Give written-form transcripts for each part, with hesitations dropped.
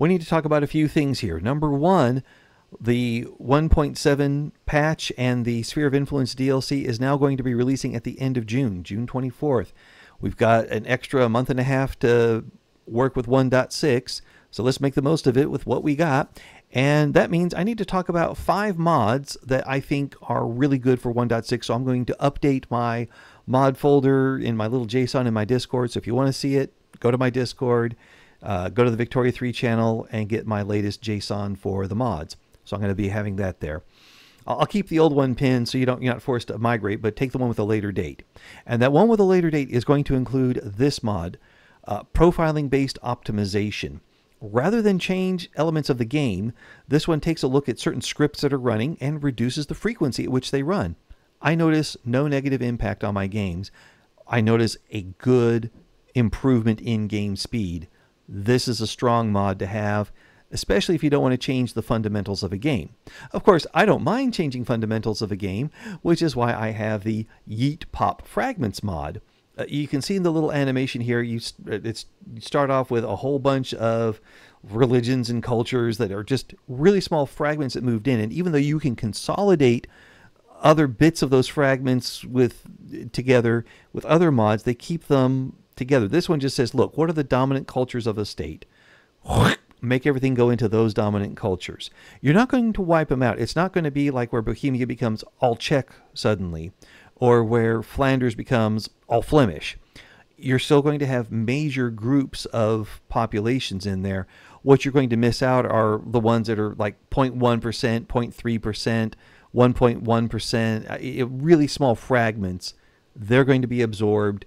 we need to talk about a few things here. Number one, the 1.7 patch and the Sphere of Influence DLC is now going to be releasing at the end of June, June 24th. We've got an extra month and a half to work with 1.6, so let's make the most of it with what we got. And that means I need to talk about 5 mods that I think are really good for 1.6. So I'm going to update my mod folder in my little JSON in my Discord. So if you want to see it, go to my Discord, go to the Victoria 3 channel, and get my latest JSON for the mods. So I'm going to be having that there. I'll keep the old one pinned so you're not forced to migrate, but take the one with a later date. And that one with a later date is going to include this mod, profiling-based optimization. Rather than change elements of the game, this one takes a look at certain scripts that are running and reduces the frequency at which they run. I notice no negative impact on my games. I notice a good improvement in game speed. This is a strong mod to have, especially if you don't want to change the fundamentals of a game. Of course, I don't mind changing fundamentals of a game, which is why I have the Yeet Pop Fragments mod. You can see in the little animation here, you start off with a whole bunch of religions and cultures that are just really small fragments that moved in. And even though you can consolidate other bits of those fragments together with other mods, they keep them together. This one just says, look, what are the dominant cultures of a state? Make everything go into those dominant cultures. You're not going to wipe them out. It's not going to be like where Bohemia becomes all Czech suddenly, or where Flanders becomes all Flemish. You're still going to have major groups of populations in there. What you're going to miss out are the ones that are like 0.1%, 0.3%, 1.1%, really small fragments. They're going to be absorbed,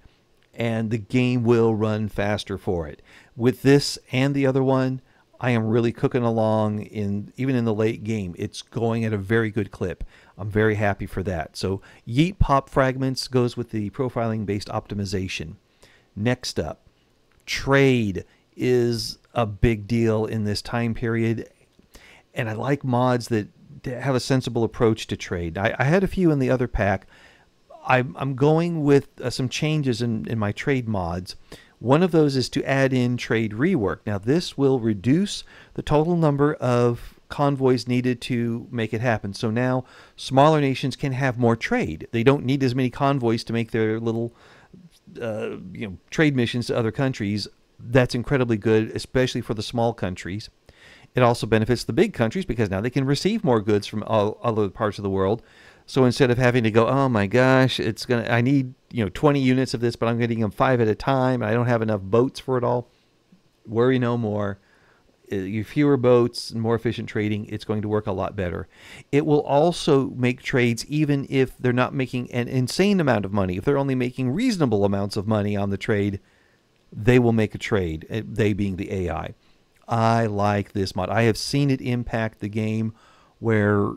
and the game will run faster for it. With this and the other one, I am really cooking along even in the late game. It's going at a very good clip. I'm very happy for that. So Yeet Pop Fragments goes with the profiling-based optimization. Next up, trade is a big deal in this time period, and I like mods that have a sensible approach to trade. I had a few in the other pack. I'm going with some changes in my trade mods. One of those is to add in trade rework. Now, this will reduce the total number of convoys needed to make it happen. So now smaller nations can have more trade. They don't need as many convoys to make their little trade missions to other countries. That's incredibly good, especially for the small countries. It also benefits the big countries because now they can receive more goods from all other parts of the world. So instead of having to go, oh my gosh, I need 20 units of this, but I'm getting them 5 at a time, and I don't have enough boats for it all. Worry no more. You fewer boats and more efficient trading, it's going to work a lot better. It will also make trades, even if they're not making an insane amount of money. If they're only making reasonable amounts of money on the trade, they will make a trade, they being the AI. I like this mod. I have seen it impact the game where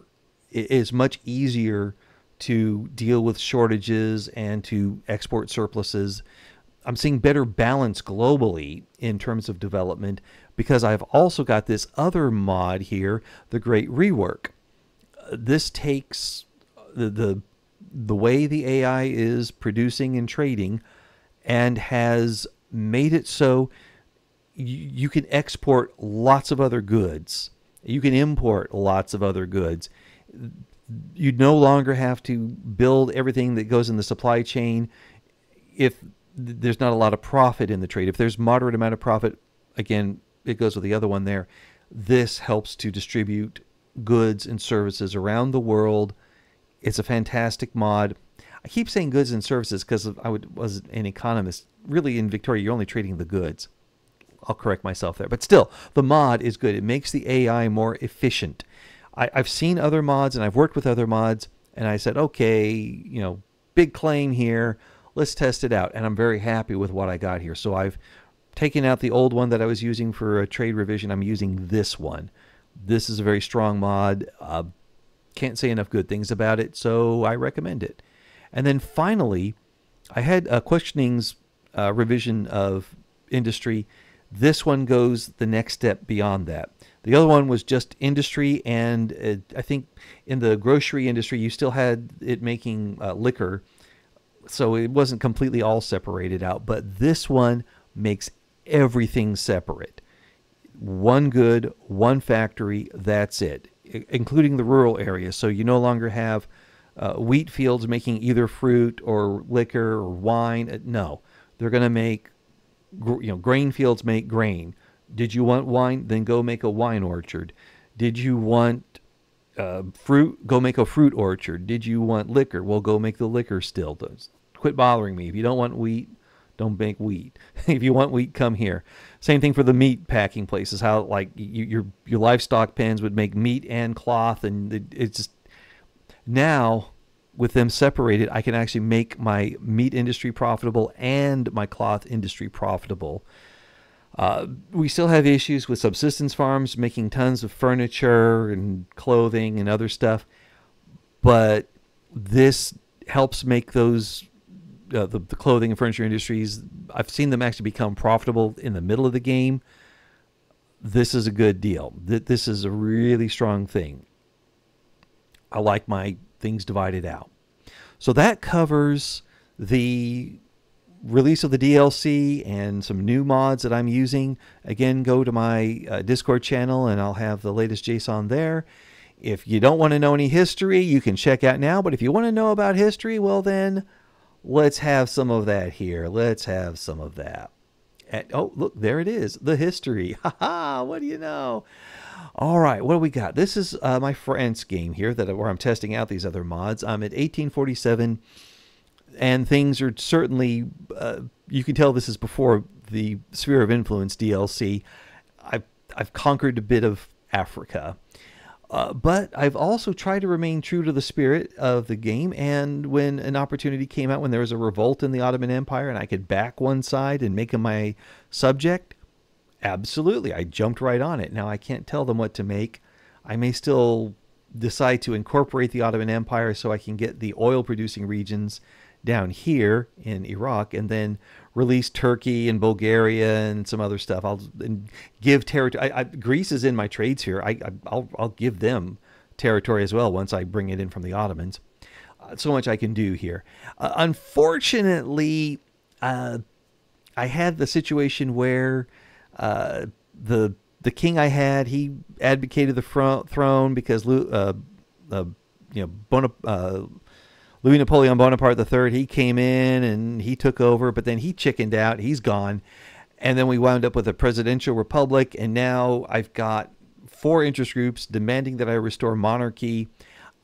it is much easier to deal with shortages and to export surpluses. I'm seeing better balance globally in terms of development because I've also got this other mod here, the Great Rework. This takes the way the AI is producing and trading and has made it so you can export lots of other goods. You can import lots of other goods. You no longer have to build everything that goes in the supply chain if there's not a lot of profit in the trade. If there's moderate amount of profit, again, it goes with the other one there. This helps to distribute goods and services around the world. It's a fantastic mod. I keep saying goods and services because I was an economist. Really, in Victoria, you're only trading the goods. I'll correct myself there. But still, the mod is good. It makes the AI more efficient. I've seen other mods, and I've worked with other mods, and I said, okay, big claim here. Let's test it out. And I'm very happy with what I got here. So I've taken out the old one that I was using for a trade revision. I'm using this one. This is a very strong mod. Can't say enough good things about it, so I recommend it. And then finally, I had a questionings revision of industry. This one goes the next step beyond that. The other one was just industry, and I think in the grocery industry, you still had it making liquor, so it wasn't completely all separated out. But this one makes everything separate. one good, one factory, that's it, including the rural areas. So you no longer have wheat fields making either fruit or liquor or wine. No, they're going to make, grain fields make grain. Did you want wine? Then go make a wine orchard. Did you want fruit? Go make a fruit orchard. Did you want liquor? Well, go make the liquor still. Quit bothering me. If you don't want wheat, don't make wheat. If you want wheat, come here. Same thing for the meat packing places. How like your livestock pens would make meat and cloth, and it's just now with them separated, I can actually make my meat industry profitable and my cloth industry profitable. We still have issues with subsistence farms making tons of furniture and clothing and other stuff, but this helps make those the clothing and furniture industries. I've seen them actually become profitable in the middle of the game. This is a good deal. This is a really strong thing. I like my things divided out. So that covers the release of the DLC and some new mods that I'm using. Again, go to my Discord channel and I'll have the latest JSON there. If you don't want to know any history, you can check out now. But if you want to know about history, well then, let's have some of that here. Let's have some of that. Oh, look, there it is. The history. Ha! What do you know? All right, what do we got? This is my France game here where I'm testing out these other mods. I'm at 1847, and things are certainly, you can tell this is before the Sphere of Influence DLC. I've conquered a bit of Africa. But I've also tried to remain true to the spirit of the game, and when an opportunity came out when there was a revolt in the Ottoman Empire and I could back one side and make them my subject, absolutely, I jumped right on it. Now, I can't tell them what to make. I may still decide to incorporate the Ottoman Empire so I can get the oil-producing regions down here in Iraq, and then release Turkey and Bulgaria and some other stuff. I'll give territory. Greece is in my trades here. I'll give them territory as well once I bring it in from the Ottomans. So much I can do here. Unfortunately, I had the situation where the king I had, he advocated the throne because Louis Napoleon Bonaparte III, he came in and he took over, but then he chickened out. He's gone. And then we wound up with a presidential republic, and now I've got 4 interest groups demanding that I restore monarchy.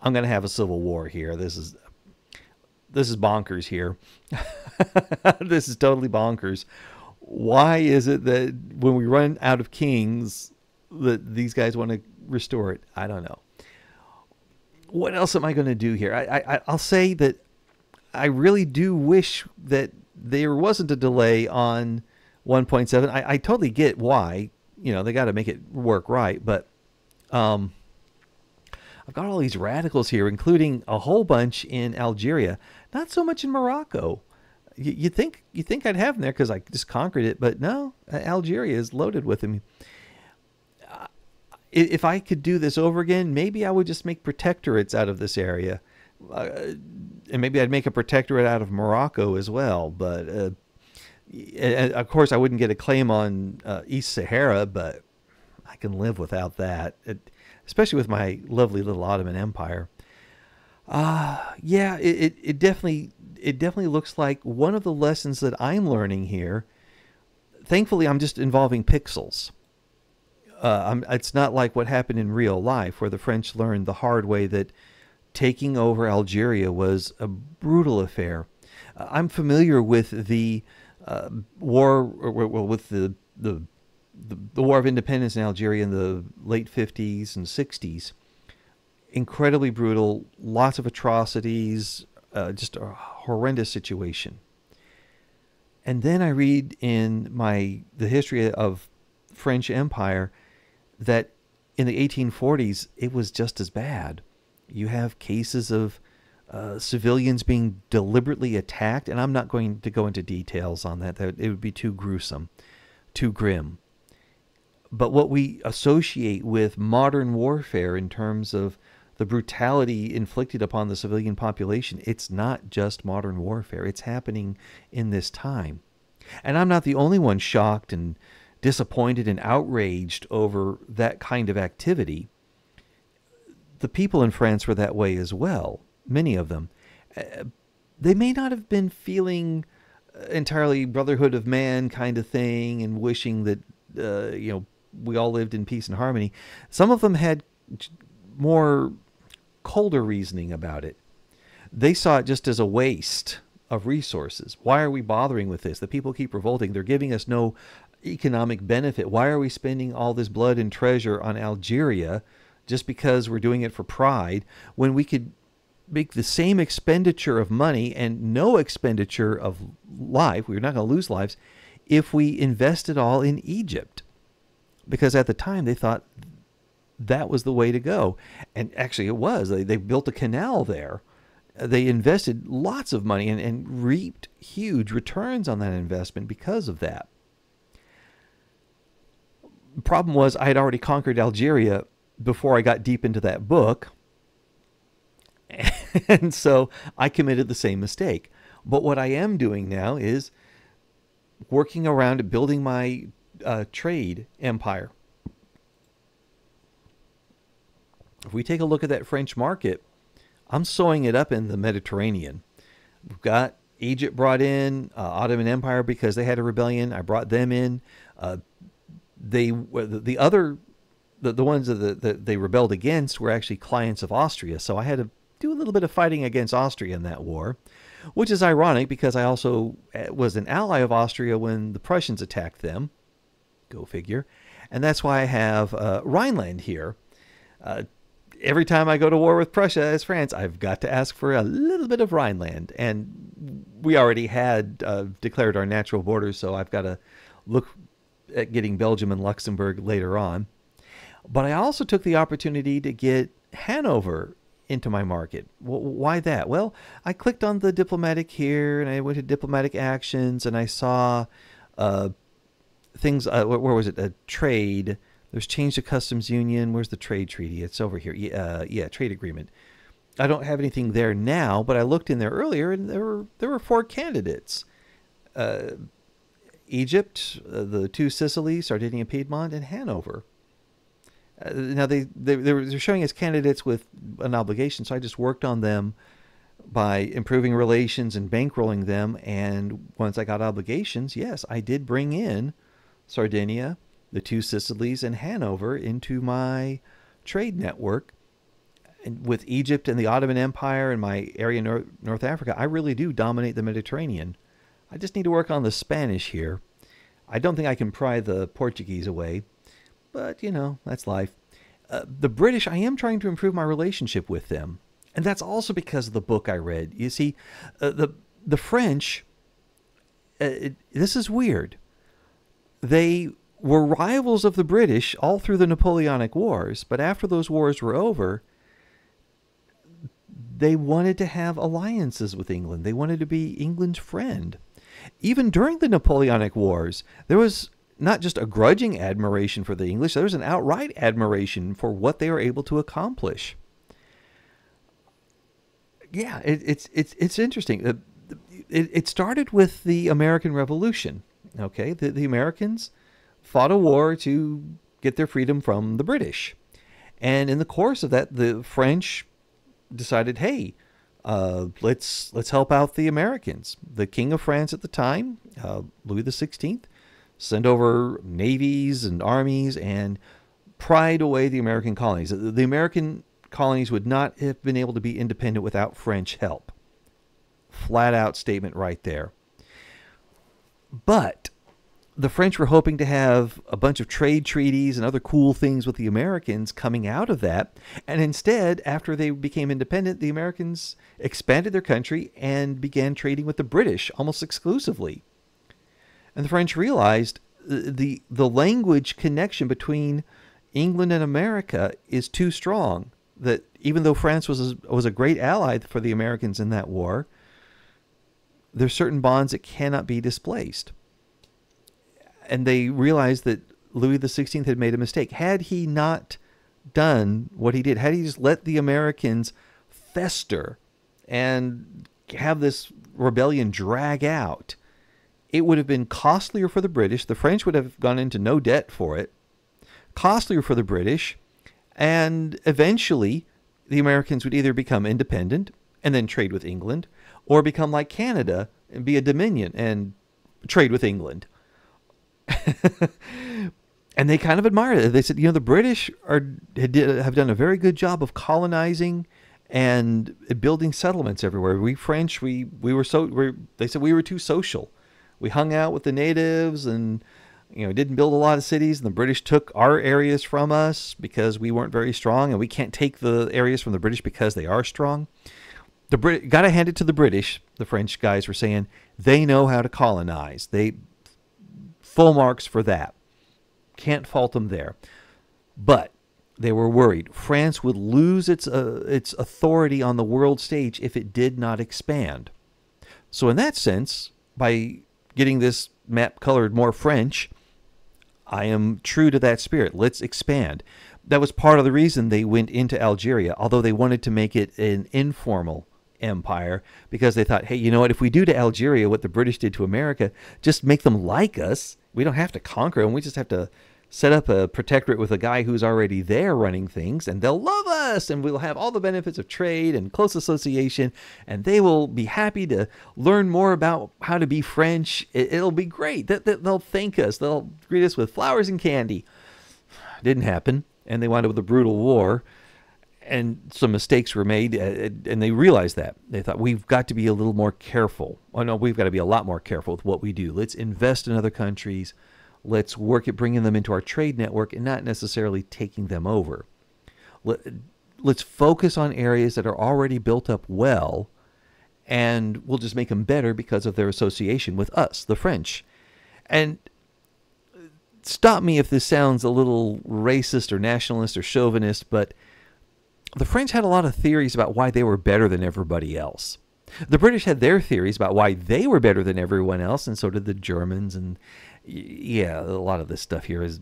I'm going to have a civil war here. This is bonkers here. This is totally bonkers. Why is it that when we run out of kings that these guys want to restore it? I don't know. What else am I going to do here? I'll say that I really do wish that there wasn't a delay on 1.7. I totally get why. They got to make it work right. But I've got all these radicals here, including a whole bunch in Algeria. Not so much in Morocco. You think I'd have them there because I just conquered it. But no, Algeria is loaded with them. If I could do this over again, maybe I would just make protectorates out of this area. And maybe I'd make a protectorate out of Morocco as well. But, of course, I wouldn't get a claim on East Sahara, but I can live without that, especially with my lovely little Ottoman Empire. Yeah, it definitely looks like one of the lessons that I'm learning here. Thankfully, I'm just involving pixels. It's not like what happened in real life, where the French learned the hard way that taking over Algeria was a brutal affair. I'm familiar with the war, with the War of Independence in Algeria in the late 50s and 60s. Incredibly brutal, lots of atrocities, just a horrendous situation. And then I read in the history of French Empire that in the 1840s, it was just as bad. You have cases of civilians being deliberately attacked, and I'm not going to go into details on that. It would be too gruesome, too grim. But what we associate with modern warfare in terms of the brutality inflicted upon the civilian population, it's not just modern warfare. It's happening in this time. And I'm not the only one shocked and disappointed and outraged over that kind of activity, the people in France were that way as well, many of them. They may not have been feeling entirely brotherhood of man kind of thing and wishing that, we all lived in peace and harmony. Some of them had more colder reasoning about it. They saw it just as a waste of resources. Why are we bothering with this? The people keep revolting. They're giving us no economic benefit. Why are we spending all this blood and treasure on Algeria just because we're doing it for pride when we could make the same expenditure of money and no expenditure of life? We're not going to lose lives if we invest it all in Egypt. Because at the time they thought that was the way to go. And actually it was. They built a canal there. They invested lots of money and reaped huge returns on that investment because of that. The problem was I had already conquered Algeria before I got deep into that book. And so I committed the same mistake. But what I am doing now is working around building my trade empire. If we take a look at that French market, I'm sewing it up in the Mediterranean. We've got Egypt brought in, Ottoman Empire because they had a rebellion. I brought them in. The ones that they rebelled against were actually clients of Austria. So I had to do a little bit of fighting against Austria in that war, which is ironic because I also was an ally of Austria when the Prussians attacked them. Go figure. And that's why I have Rhineland here. Every time I go to war with Prussia as France, I've got to ask for a little bit of Rhineland. And we already had declared our natural borders, so I've got to look at getting Belgium and Luxembourg later on. But I also took the opportunity to get Hanover into my market. Why that? Well, I clicked on the diplomatic here, and I went to diplomatic actions, and I saw things. Where was it? A trade. There's change to customs union. Where's the trade treaty? It's over here. Yeah, trade agreement. I don't have anything there now, but I looked in there earlier, and there were 4 candidates: Egypt, the 2 Sicilies, Sardinia, Piedmont, and Hanover. Now they're showing as candidates with an obligation, so I just worked on them by improving relations and bankrolling them. And once I got obligations, yes, I did bring in Sardinia, the 2 Sicilies, and Hanover into my trade network. And with Egypt and the Ottoman Empire and my area in North Africa, I really do dominate the Mediterranean. I just need to work on the Spanish here. I don't think I can pry the Portuguese away, but, that's life. The British, I am trying to improve my relationship with them. And that's also because of the book I read. You see, the French, this is weird. They were rivals of the British all through the Napoleonic Wars, but after those wars were over, they wanted to have alliances with England. They wanted to be England's friend. Even during the Napoleonic Wars, there was not just a grudging admiration for the English, there was an outright admiration for what they were able to accomplish. Yeah, it's interesting. It started with the American Revolution. Okay, the Americans fought a war to get their freedom from the British. And in the course of that, the French decided, hey, let's help out the Americans. The King of France at the time, Louis XVI, sent over navies and armies and pried away the American colonies. The American colonies would not have been able to be independent without French help. Flat out statement right there. But the French were hoping to have a bunch of trade treaties and other cool things with the Americans coming out of that. And instead, after they became independent, the Americans expanded their country and began trading with the British almost exclusively. And the French realized the language connection between England and America is too strong. That even though France was a great ally for the Americans in that war, there's certain bonds that cannot be displaced. And they realized that Louis XVI had made a mistake. Had he not done what he did, had he just let the Americans fester and have this rebellion drag out, it would have been costlier for the British. The French would have gone into no debt for it. Costlier for the British. And eventually, the Americans would either become independent and then trade with England, or become like Canada and be a dominion and trade with England. And they kind of admired it. They said, the British have done a very good job of colonizing and building settlements everywhere. We French, they said we were too social. We hung out with the natives and didn't build a lot of cities, and the British took our areas from us because we weren't very strong, and we can't take the areas from the British because they are strong. Gotta hand it to the British. The French guys were saying they know how to colonize. They full marks for that. Can't fault them there. But they were worried France would lose its authority on the world stage if it did not expand. So in that sense, by getting this map colored more French, I am true to that spirit. Let's expand. That was part of the reason they went into Algeria, although they wanted to make it an informal empire, because they thought, hey, you know what, if we do to Algeria what the British did to America, just make them like us. We don't have to conquer them. We just have to set up a protectorate with a guy who's already there running things, and they'll love us, and we'll have all the benefits of trade and close association, and they will be happy to learn more about how to be French. It'll be great. They'll thank us. They'll greet us with flowers and candy. Didn't happen, and they wound up with a brutal war, and some mistakes were made, and they realized that. They thought, we've got to be a little more careful. Oh, no, we've got to be a lot more careful with what we do. Let's invest in other countries. Let's work at bringing them into our trade network and not necessarily taking them over. Let's focus on areas that are already built up well, and we'll just make them better because of their association with us, the French. And stop me if this sounds a little racist or nationalist or chauvinist, but the French had a lot of theories about why they were better than everybody else. The British had their theories about why they were better than everyone else, and so did the Germans. And yeah, a lot of this stuff here is,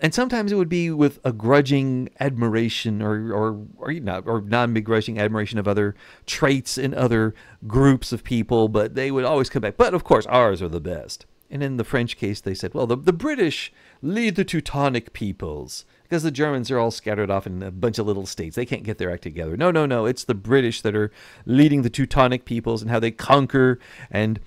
and sometimes it would be with a grudging admiration or non-begrudging admiration of other traits in other groups of people, but they would always come back. But of course, ours are the best. And in the French case, they said, well, the British lead the Teutonic peoples, because the Germans are all scattered off in a bunch of little states. They can't get their act together. No. It's the British that are leading the Teutonic peoples, and how they conquer and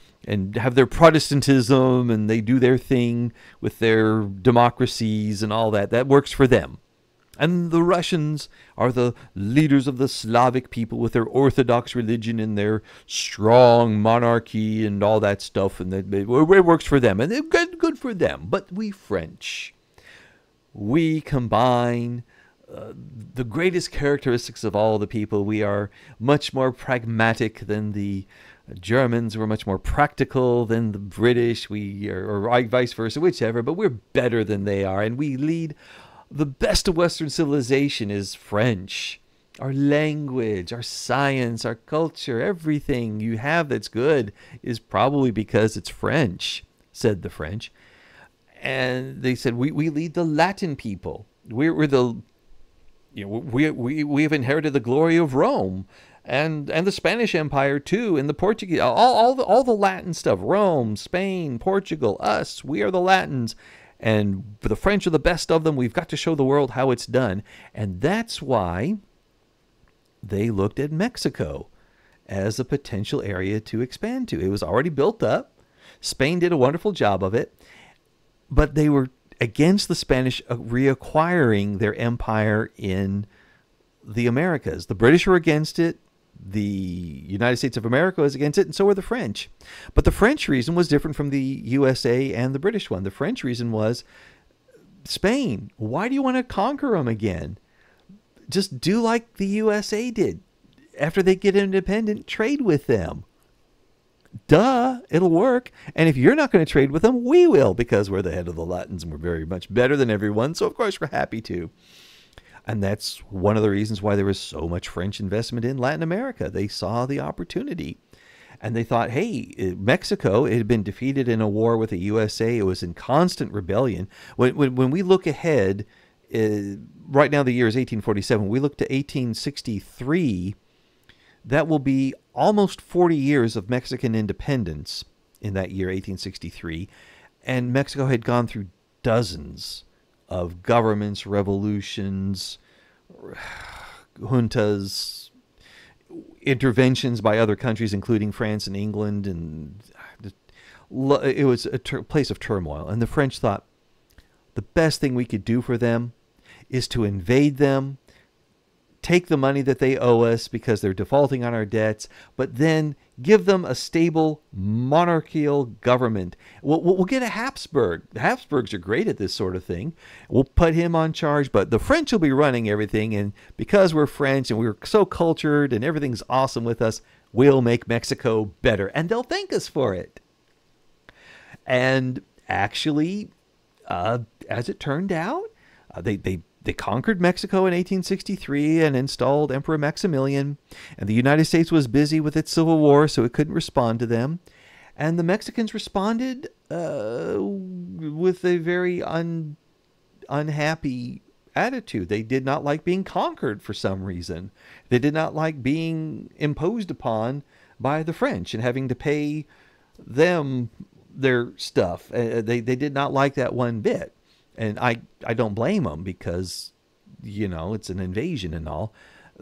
have their Protestantism, and they do their thing with their democracies and all that. That works for them. And the Russians are the leaders of the Slavic people with their Orthodox religion and their strong monarchy and all that stuff. And it works for them. And it's good for them. But we French, we combine the greatest characteristics of all the people. We are much more pragmatic than the Germans. We're much more practical than the British. Or vice versa, whichever. But we're better than they are. And we lead. The best of Western civilization is French. Our language, our science, our culture, everything you have that's good is probably because it's French, said the French. And they said, we lead the Latin people. We have inherited the glory of Rome and the Spanish Empire too, and the Portuguese, all the Latin stuff, Rome, Spain, Portugal, us, we are the Latins. And the French are the best of them. We've got to show the world how it's done. And that's why they looked at Mexico as a potential area to expand to. It was already built up. Spain did a wonderful job of it. But they were against the Spanish reacquiring their empire in the Americas. The British were against it. The United States of America was against it, and so were the French. But the French reason was different from the USA and the British one. The French reason was, Spain, why do you want to conquer them again? Just do like the USA did. After they get independent, trade with them. Duh, it'll work. And if you're not going to trade with them, we will, because we're the head of the Latins and we're very much better than everyone. So, of course, we're happy to. And that's one of the reasons why there was so much French investment in Latin America. They saw the opportunity. And they thought, hey, Mexico, it had been defeated in a war with the USA. It was in constant rebellion. When we look ahead, right now the year is 1847. We look to 1863. That will be almost 40 years of Mexican independence. in that year, 1863. And Mexico had gone through dozens of governments, revolutions, juntas, interventions by other countries, including France and England. And it was a place of turmoil. And the French thought the best thing we could do for them is to invade them, take the money that they owe us because they're defaulting on our debts, but then give them a stable monarchical government. We'll get a Habsburg. The Habsburgs are great at this sort of thing. We'll put him on charge, but the French will be running everything. And because we're French and we're so cultured and everything's awesome with us, we'll make Mexico better. And they'll thank us for it. And actually, as it turned out, they conquered Mexico in 1863 and installed Emperor Maximilian. And the United States was busy with its civil war, so it couldn't respond to them. And the Mexicans responded with a very unhappy attitude. They did not like being conquered for some reason. They did not like being imposed upon by the French and having to pay them their stuff. They did not like that one bit. And I don't blame them because, it's an invasion and all.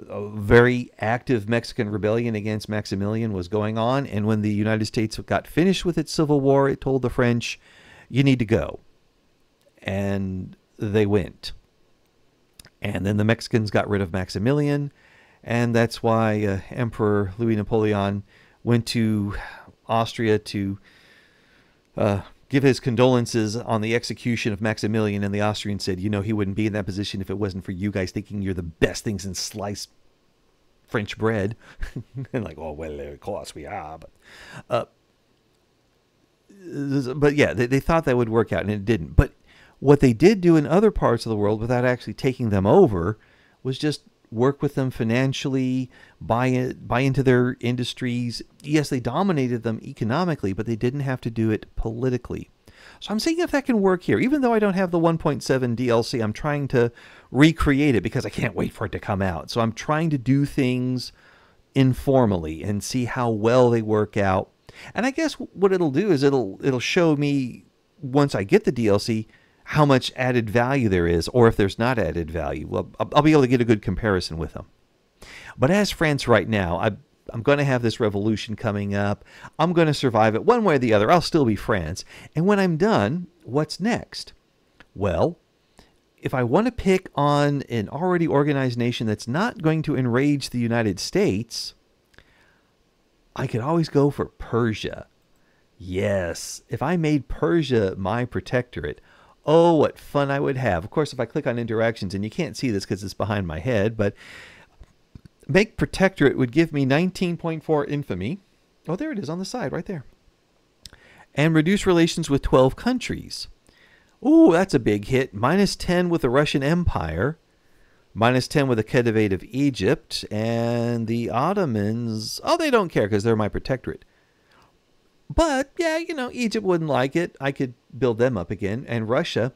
A very active Mexican rebellion against Maximilian was going on. And when the United States got finished with its civil war, it told the French, you need to go. And they went. And then the Mexicans got rid of Maximilian. And that's why Emperor Louis Napoleon went to Austria to give his condolences on the execution of Maximilian, and the Austrians said, he wouldn't be in that position if it wasn't for you guys thinking you're the best things in sliced French bread. And like, oh, well, of course we are. But yeah, they thought that would work out, and it didn't. But what they did do in other parts of the world without actually taking them over was just work with them financially, buy into their industries. Yes, they dominated them economically, but they didn't have to do it politically. So I'm seeing if that can work here. Even though I don't have the 1.7 DLC, I'm trying to recreate it because I can't wait for it to come out. So I'm trying to do things informally and see how well they work out. And I guess what it'll do is it'll show me, once I get the DLC, how much added value there is, or if there's not added value. Well, I'll be able to get a good comparison with them. But as France right now, I'm going to have this revolution coming up. I'm going to survive it one way or the other. I'll still be France. And when I'm done, what's next? Well, if I want to pick on an already organized nation that's not going to enrage the United States, I could always go for Persia. Yes, if I made Persia my protectorate, oh, what fun I would have. Of course, if I click on interactions, and you can't see this because it's behind my head, but make protectorate would give me 19.4 infamy. Oh, there it is on the side right there. And reduce relations with 12 countries. Ooh, that's a big hit. -10 with the Russian Empire. -10 with the Khedivate of Egypt. And the Ottomans, oh, they don't care because they're my protectorate. But, yeah, Egypt wouldn't like it. I could build them up again. And Russia,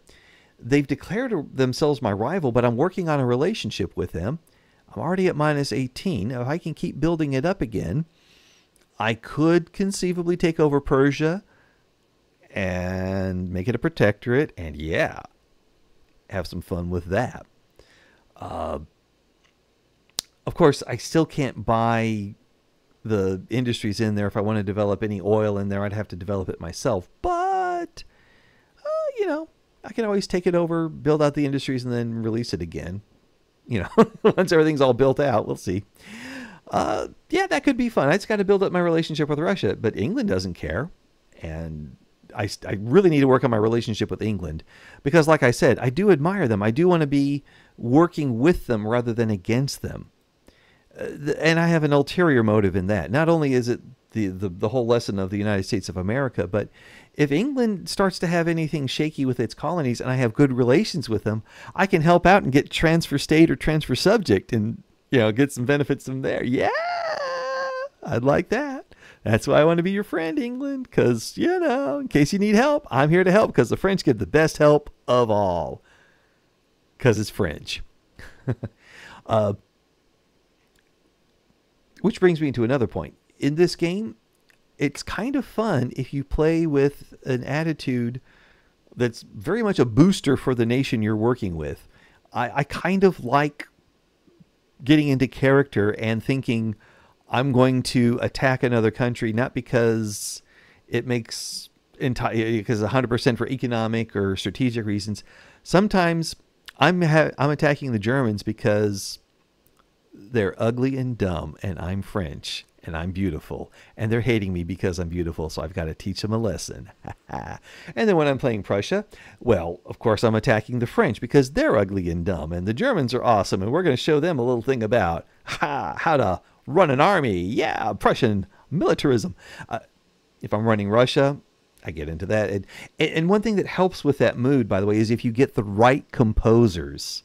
they've declared themselves my rival, but I'm working on a relationship with them. I'm already at -18. If I can keep building it up again, I could conceivably take over Persia and make it a protectorate. And, yeah, have some fun with that. Of course, I still can't buy the industries in there. If I want to develop any oil in there, I'd have to develop it myself. But, I can always take it over, build out the industries, and then release it again. Once everything's all built out, we'll see. Yeah, that could be fun. I just got to build up my relationship with Russia, but England doesn't care. And I really need to work on my relationship with England because, like I said, I do admire them. I do want to be working with them rather than against them. And I have an ulterior motive in that. Not only is it the whole lesson of the United States of America, but if England starts to have anything shaky with its colonies and I have good relations with them, I can help out and get transfer state or transfer subject and, get some benefits from there. Yeah, I'd like that. That's why I want to be your friend, England, because, in case you need help, I'm here to help because the French get the best help of all because it's French. Which brings me to another point. In this game, it's kind of fun if you play with an attitude that's very much a booster for the nation you're working with. I kind of like getting into character and thinking I'm going to attack another country, not because it makes because 100% for economic or strategic reasons. Sometimes I'm attacking the Germans because they're ugly and dumb, and I'm French, and I'm beautiful, and they're hating me because I'm beautiful, so I've got to teach them a lesson. And then when I'm playing Prussia, well, of course, I'm attacking the French because they're ugly and dumb, and the Germans are awesome, and we're going to show them a little thing about how to run an army. Yeah, Prussian militarism. If I'm running Russia, I get into that. And one thing that helps with that mood, by the way, is if you get the right composers.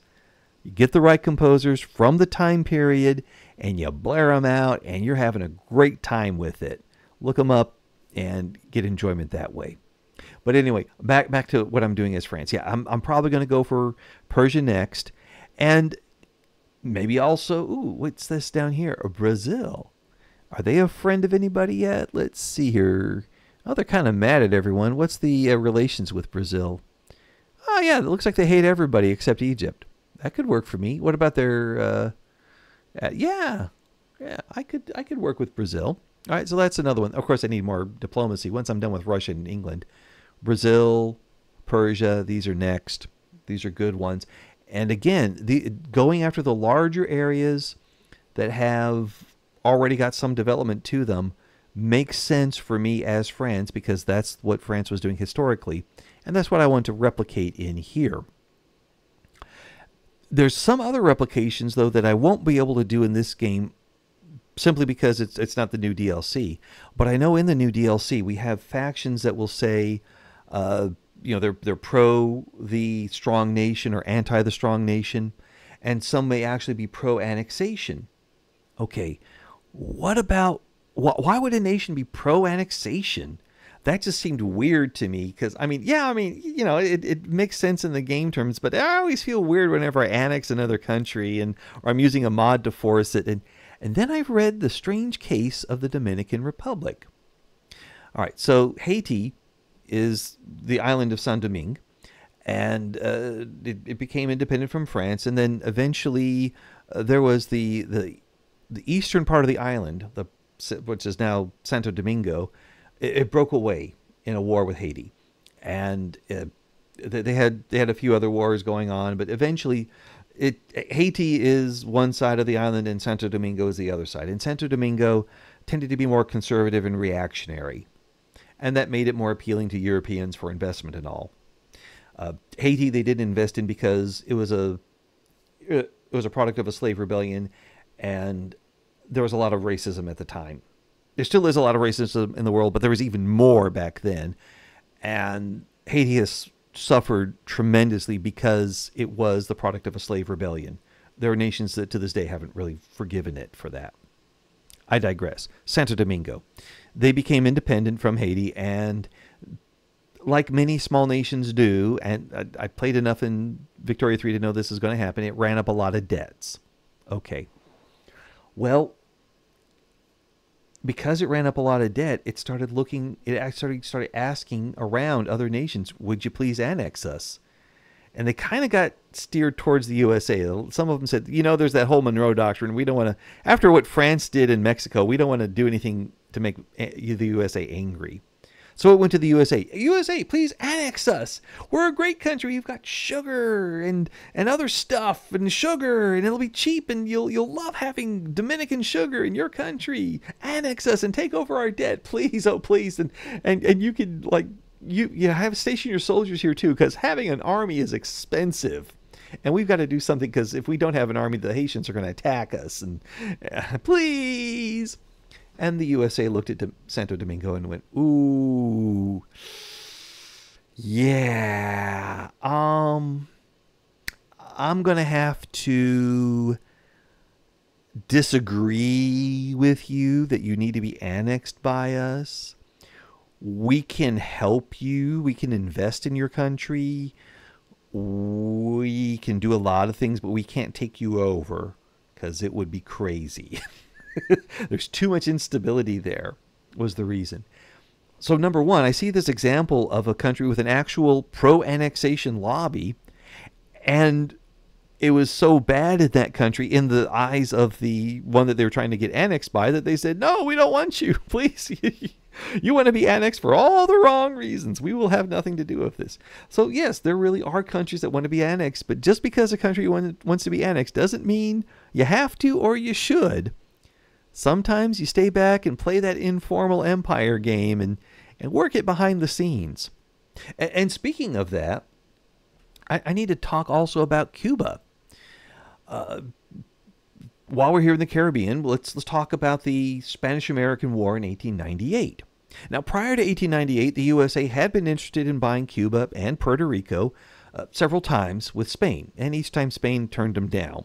You get the right composers from the time period, and you blare them out, and you're having a great time with it. Look them up and get enjoyment that way. But anyway, back to what I'm doing as France. Yeah, I'm probably going to go for Persia next, and maybe also, what's this down here? Brazil. Are they a friend of anybody yet? Let's see here. Oh, they're kind of mad at everyone. What's the relations with Brazil? Oh, yeah, it looks like they hate everybody except Egypt. That could work for me. What about their? Yeah, I could work with Brazil. All right, so that's another one. Of course, I need more diplomacy. Once I'm done with Russia and England, Brazil, Persia, these are next. These are good ones. And again, going after the larger areas that have already got some development to them makes sense for me as France, because that's what France was doing historically, and that's what I want to replicate in here. There's some other replications, though, that I won't be able to do in this game simply because it's not the new DLC. But I know in the new DLC we have factions that will say, they're pro the strong nation or anti the strong nation, and some may actually be pro annexation. Okay, what about why would a nation be pro annexation? That just seemed weird to me because, it makes sense in the game terms, but I always feel weird whenever I annex another country or I'm using a mod to force it. And then I've read The Strange Case of the Dominican Republic. All right, so Haiti is the island of Saint-Domingue, and it became independent from France, and then eventually there was the eastern part of the island, which is now Santo Domingo. It broke away in a war with Haiti, and they had a few other wars going on, but eventually Haiti is one side of the island and Santo Domingo is the other side. And Santo Domingo tended to be more conservative and reactionary, and that made it more appealing to Europeans for investment and all. Haiti they didn't invest in because it was a product of a slave rebellion, and there was a lot of racism at the time. There still is a lot of racism in the world, but there was even more back then. And Haiti has suffered tremendously because it was the product of a slave rebellion. There are nations that to this day haven't really forgiven it for that. I digress. Santo Domingo. They became independent from Haiti, and like many small nations do, and I played enough in Victoria 3 to know this is going to happen, it ran up a lot of debts. Okay. Well, because it ran up a lot of debt, it started started asking around other nations, would you please annex us? And they kind of got steered towards the USA. Some of them said, there's that whole Monroe Doctrine. We don't want to, after what France did in Mexico, we don't want to do anything to make the USA angry. So it went to the USA. USA, please annex us. We're a great country. You've got sugar and other stuff and sugar, and it'll be cheap, and you'll love having Dominican sugar in your country. Annex us and take over our debt, please, oh please. And you could you have station your soldiers here too, because having an army is expensive. And we've got to do something, because if we don't have an army, the Haitians are going to attack us. And please. And the USA looked at Santo Domingo and went, ooh, yeah, I'm going to have to disagree with you that you need to be annexed by us. We can help you. We can invest in your country. We can do a lot of things, but we can't take you over because it would be crazy. There's too much instability there. was the reason. So number one, I see this example of a country with an actual pro-annexation lobby, and it was so bad in that country in the eyes of the one that they were trying to get annexed by that they said, no, we don't want you. Please, you want to be annexed for all the wrong reasons. We will have nothing to do with this. So yes, there really are countries that want to be annexed, but just because a country wants to be annexed doesn't mean you have to or you should. Sometimes you stay back and play that informal empire game and work it behind the scenes. And speaking of that, I need to talk also about Cuba. While we're here in the Caribbean, let's talk about the Spanish-American War in 1898. Now, prior to 1898, the USA had been interested in buying Cuba and Puerto Rico several times with Spain, and each time Spain turned them down.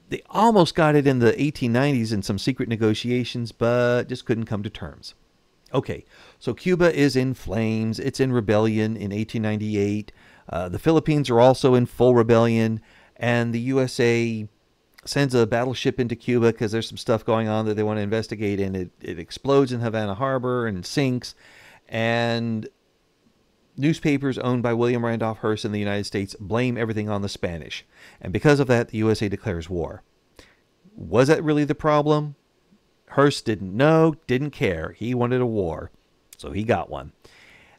They almost got it in the 1890s in some secret negotiations, but just couldn't come to terms. Okay, so Cuba is in flames. It's in rebellion in 1898. The Philippines are also in full rebellion, and the USA sends a battleship into Cuba because there's some stuff going on that they want to investigate, and it explodes in Havana Harbor and sinks, and newspapers owned by William Randolph Hearst in the United States blame everything on the Spanish. And because of that, the USA declares war. Was that really the problem? Hearst didn't know, didn't care. He wanted a war, so he got one.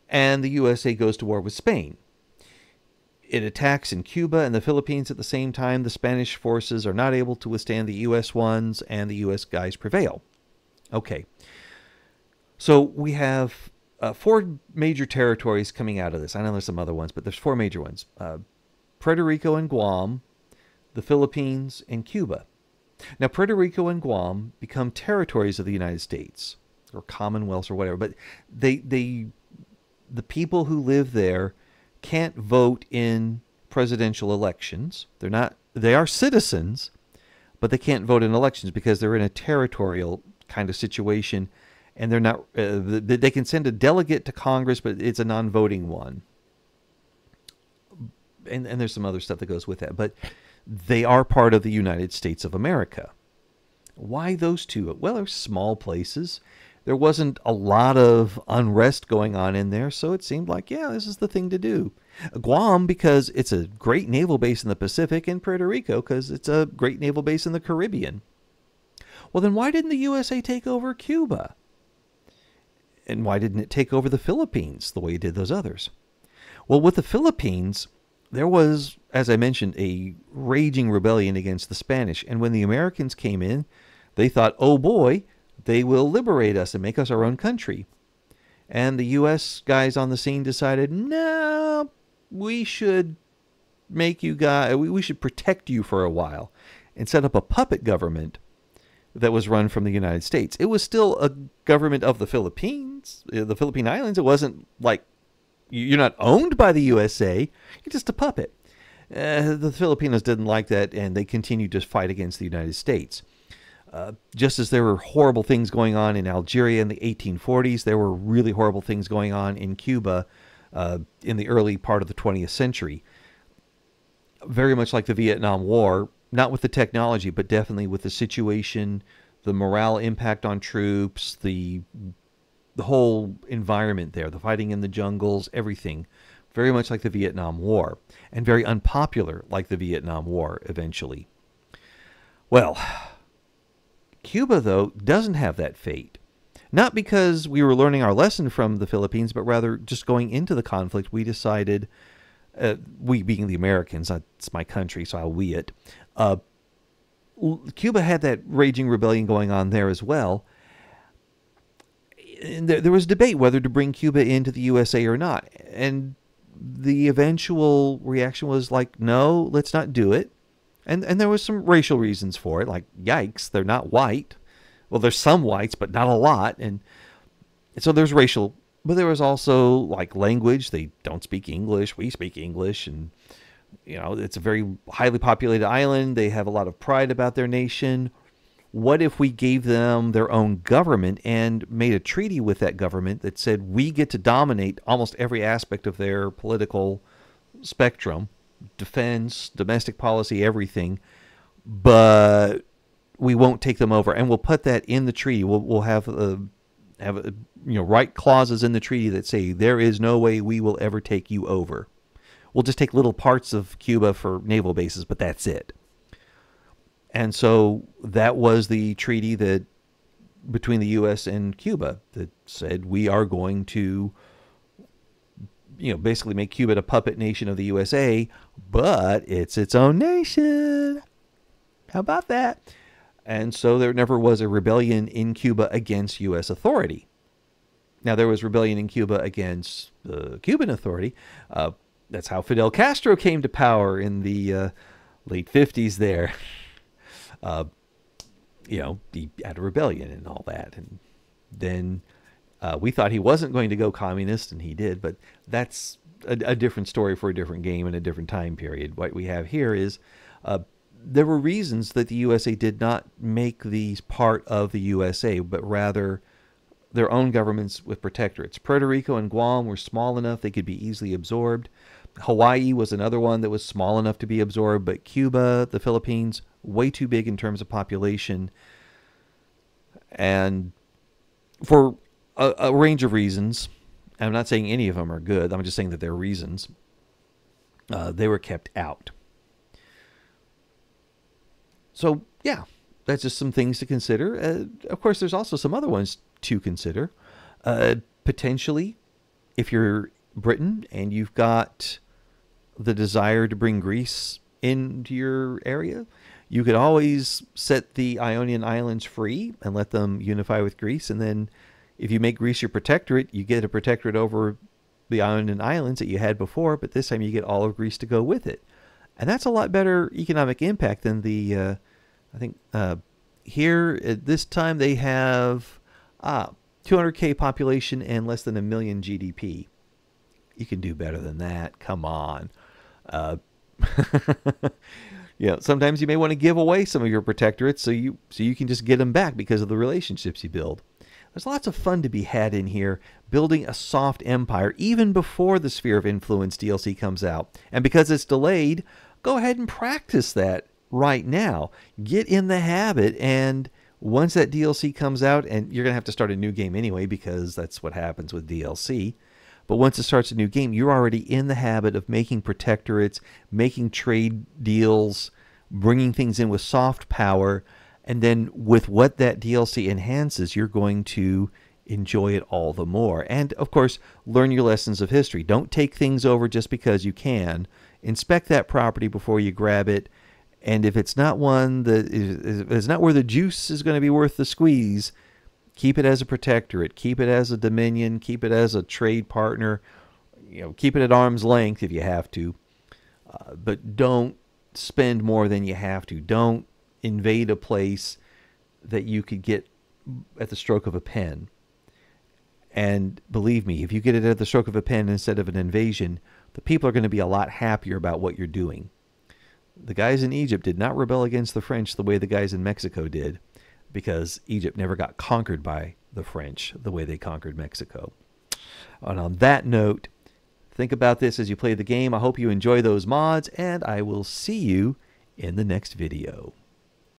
And the USA goes to war with Spain. It attacks in Cuba and the Philippines at the same time. The Spanish forces are not able to withstand the U.S. ones, and the U.S. guys prevail. Okay. So we have 4 major territories coming out of this. I know there's some other ones, but there's 4 major ones. Puerto Rico and Guam, the Philippines, and Cuba. Now, Puerto Rico and Guam become territories of the United States, or commonwealths or whatever, but the people who live there can't vote in presidential elections. They are citizens, but they can't vote in elections because they're in a territorial kind of situation, and they're not. They can send a delegate to Congress, but it's a non-voting one. And there's some other stuff that goes with that, but they are part of the United States of America. Why those two? Well, they're small places. There wasn't a lot of unrest going on in there, so it seemed like, yeah, this is the thing to do. Guam, because it's a great naval base in the Pacific, and Puerto Rico, because it's a great naval base in the Caribbean. Well, then why didn't the USA take over Cuba? And why didn't it take over the Philippines the way it did those others? Well, with the Philippines, there was, as I mentioned, a raging rebellion against the Spanish. And when the Americans came in, they thought, oh boy, they will liberate us and make us our own country. And the U.S. guys on the scene decided, no, we should make you guys, we should protect you for a while, and set up a puppet government that was run from the United States. It was still a government of the Philippines, the Philippine Islands. It wasn't like you're not owned by the USA. You're just a puppet. The Filipinos didn't like that, and they continued to fight against the United States. Just as there were horrible things going on in Algeria in the 1840s, there were really horrible things going on in Cuba in the early part of the 20th century. Very much like the Vietnam War, not with the technology, but definitely with the situation, the morale impact on troops, the whole environment there, the fighting in the jungles, everything. Very much like the Vietnam War, and very unpopular like the Vietnam War eventually. Well, Cuba, though, doesn't have that fate. Not because we were learning our lesson from the Philippines, but rather just going into the conflict, we decided, we being the Americans, it's my country, so I'll we it. Cuba had that raging rebellion going on there as well. And there was debate whether to bring Cuba into the USA or not. And the eventual reaction was like, no, let's not do it. And there was some racial reasons for it, like, yikes, they're not white. Well, there's some whites, but not a lot. And so there's racial, but there was also, like, language. They don't speak English. We speak English. And, you know, it's a very highly populated island. They have a lot of pride about their nation. What if we gave them their own government and made a treaty with that government that said we get to dominate almost every aspect of their political spectrum? Defense, domestic policy, everything, but we won't take them over, and we'll put that in the treaty. We'll have have write clauses in the treaty that say there is no way we will ever take you over. We'll just take little parts of Cuba for naval bases, but that's it. And so that was the treaty that between the U.S. and Cuba that said we are going to, basically make Cuba a puppet nation of the USA, but it's its own nation. How about that? And so there never was a rebellion in Cuba against U.S. authority. Now, there was rebellion in Cuba against the Cuban authority. That's how Fidel Castro came to power in the late 50s there. He had a rebellion and all that. And then we thought he wasn't going to go communist, and he did. But that's a different story for a different game and a different time period. What we have here is there were reasons that the USA did not make these part of the USA, but rather their own governments with protectorates. Puerto Rico and Guam were small enough they could be easily absorbed. Hawaii was another one that was small enough to be absorbed, but Cuba, the Philippines, way too big in terms of population. And for a range of reasons, I'm not saying any of them are good, I'm just saying that there are reasons, they were kept out. So, yeah, that's just some things to consider. Of course, there's also some other ones to consider. Potentially, if you're Britain and you've got the desire to bring Greece into your area, you could always set the Ionian Islands free and let them unify with Greece. And then if you make Greece your protectorate, you get a protectorate over the Ionian Islands that you had before, but this time you get all of Greece to go with it. And that's a lot better economic impact than the, I think, here at this time they have 200K population and less than 1 million GDP. You can do better than that. Come on. Sometimes you may want to give away some of your protectorates so you can just get them back because of the relationships you build. There's lots of fun to be had in here, building a soft empire even before the Sphere of Influence DLC comes out. And because it's delayed, go ahead and practice that right now. Get in the habit, and once that DLC comes out, and you're going to have to start a new game anyway because that's what happens with DLC. But once it starts a new game, you're already in the habit of making protectorates, making trade deals, bringing things in with soft power. And then with what that DLC enhances, you're going to enjoy it all the more. And, of course, learn your lessons of history. Don't take things over just because you can. Inspect that property before you grab it. And if it's not one that is not where the juice is going to be worth the squeeze, keep it as a protectorate. Keep it as a dominion. Keep it as a trade partner. Keep it at arm's length if you have to. But don't spend more than you have to. Don't invade a place that you could get at the stroke of a pen. And believe me, if you get it at the stroke of a pen instead of an invasion, the people are going to be a lot happier about what you're doing. The guys in Egypt did not rebel against the French the way the guys in Mexico did, because Egypt never got conquered by the French the way they conquered Mexico. And on that note, think about this as you play the game. I hope you enjoy those mods, and I will see you in the next video.